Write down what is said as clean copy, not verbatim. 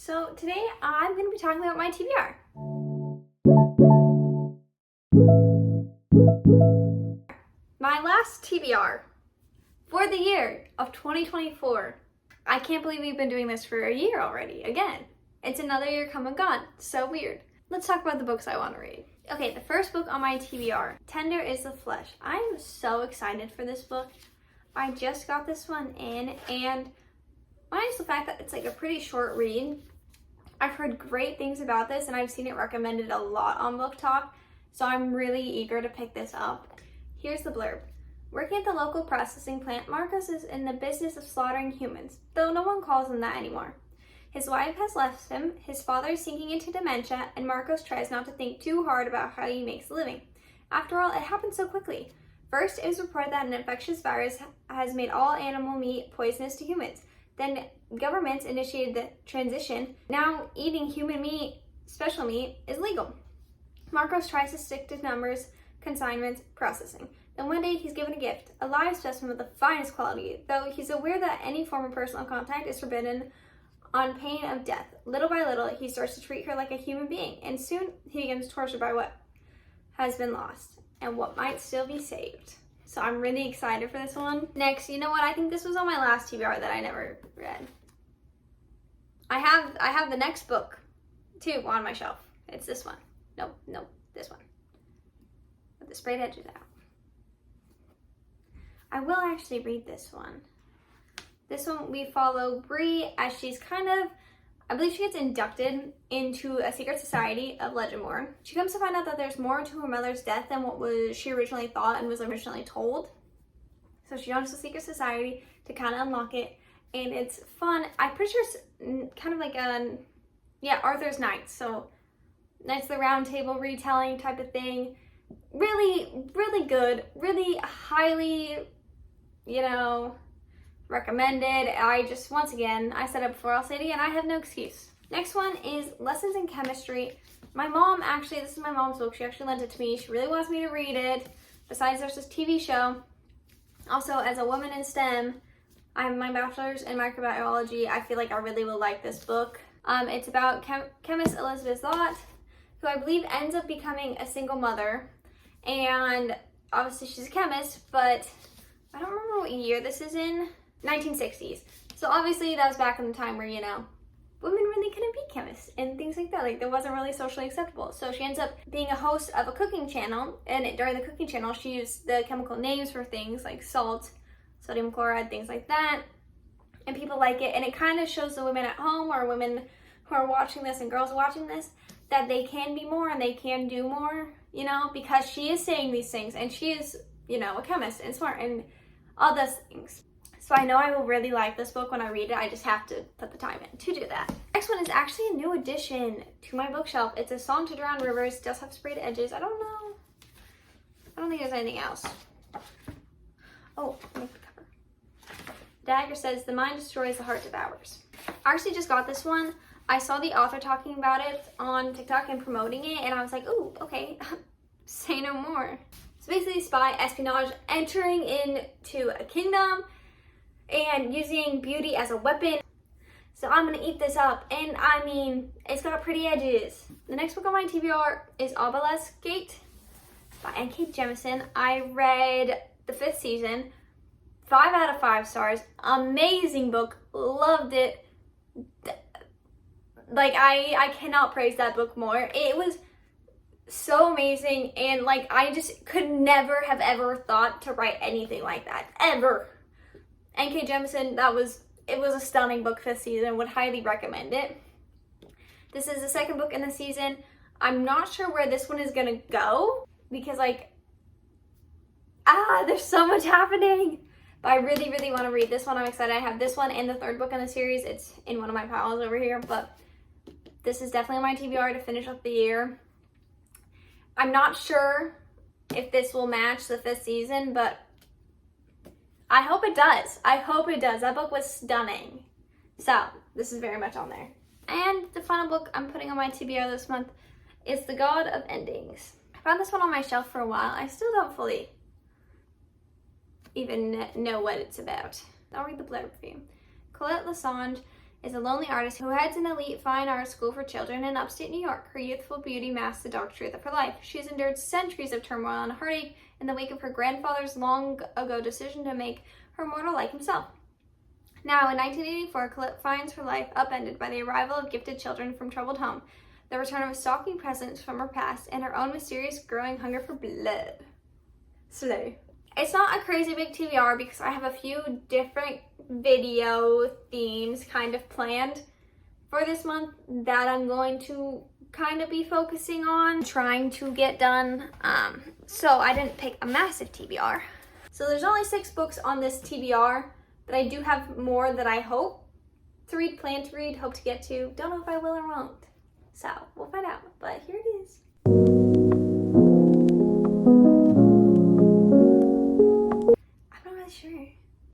So today I'm going to be talking about my TBR. My last TBR for the year of 2024. I can't believe we've been doing this for a year already. Again, it's another year come and gone. So weird. Let's talk about the books I want to read. Okay, the first book on my TBR, Tender is the Flesh. I am so excited for this book. I just got this one in, and minus the fact that it's like a pretty short read, I've heard great things about this and I've seen it recommended a lot on Book Talk, so I'm really eager to pick this up. Here's the blurb. Working at the local processing plant, Marcos is in the business of slaughtering humans, though no one calls him that anymore. His wife has left him, his father is sinking into dementia, and Marcos tries not to think too hard about how he makes a living. After all, it happened so quickly. First, it was reported that an infectious virus has made all animal meat poisonous to humans. Then governments initiated the transition. Now eating human meat, special meat, is legal. Marcos tries to stick to numbers, consignments, processing. Then one day he's given a gift, a live specimen of the finest quality, though he's aware that any form of personal contact is forbidden on pain of death. Little by little, he starts to treat her like a human being, and soon he becomes tortured by what has been lost and what might still be saved. So I'm really excited for this one. Next, you know what? I think this was on my last TBR that I never read. I have the next book too on my shelf. It's this one. Nope, this one. With the sprayed edges out. I will actually read this one. This one we follow Bree as she's I believe she gets inducted into a secret society of Legendmore. She comes to find out that there's more to her mother's death than what she originally thought and was originally told. So she joins the secret society to kind of unlock it, and it's fun. I'm pretty sure it's kind of like Arthur's Knights. So Knights of the Round Table retelling type of thing. Really, really good. Really highly, recommended. Once again, I said it before, I'll say it again, I have no excuse. Next one is Lessons in Chemistry. My mom, this is my mom's book. She actually lent it to me. She really wants me to read it. Besides, there's this TV show. Also, as a woman in STEM, I have my bachelor's in microbiology. I feel like I really will like this book. It's about chemist Elizabeth Zott, who I believe ends up becoming a single mother. And obviously she's a chemist, but I don't remember what year this is in. 1960s. So obviously that was back in the time where, women really couldn't be chemists and things like that. Like, that wasn't really socially acceptable. So she ends up being a host of a cooking channel, and during the cooking channel, she used the chemical names for things like salt, sodium chloride, things like that. And people like it, and it kind of shows the women at home or women who are watching this and girls watching this that they can be more and they can do more, because she is saying these things, and she is, a chemist and smart and all those things. So I know I will really like this book when I read it. I just have to put the time in to do that. Next one is actually a new addition to my bookshelf. It's A Song to Drown Rivers. It does have sprayed edges. I don't know. I don't think there's anything else. Oh, let me put the cover. Dagger says, the mind destroys, the heart devours. I actually just got this one. I saw the author talking about it on TikTok and promoting it, and I was like, ooh, okay, say no more. So basically, spy espionage, entering into a kingdom and using beauty as a weapon. So I'm gonna eat this up, and it's got pretty edges. The next book on my TBR is Obelisk Gate by N.K. Jemisin. I read the 5th season, 5 out of 5 stars. Amazing book, loved it. Like, I cannot praise that book more. It was so amazing, and I just could never have ever thought to write anything like that, ever. N.K. Jemisin, it was a stunning book 5th season, would highly recommend it. This is the 2nd book in the season. I'm not sure where this one is gonna go, because there's so much happening. But I really, really want to read this one. I'm excited. I have this one and the 3rd book in the series. It's in one of my piles over here, but this is definitely my TBR to finish up the year. I'm not sure if this will match the 5th season, but I hope it does. I hope it does. That book was stunning. So this is very much on there. And the final book I'm putting on my TBR this month is The God of Endings. I found this one on my shelf for a while. I still don't fully even know what it's about. I'll read the blurb for you. Colette Lassonde is a lonely artist who heads an elite fine arts school for children in upstate New York. Her youthful beauty masks the dark truth of her life. She has endured centuries of turmoil and heartache in the wake of her grandfather's long ago decision to make her mortal like himself. Now, in 1984, Colette finds her life upended by the arrival of gifted children from troubled home, the return of a stalking presence from her past, and her own mysterious growing hunger for blood. Slay. It's not a crazy big TBR because I have a few different video themes kind of planned for this month that I'm going to kind of be focusing on trying to get done. So I didn't pick a massive TBR. So there's only 6 books on this TBR, but I do have more that I hope to read, plan to read, hope to get to. Don't know if I will or won't. So we'll find out, but here it is. I'm not really sure.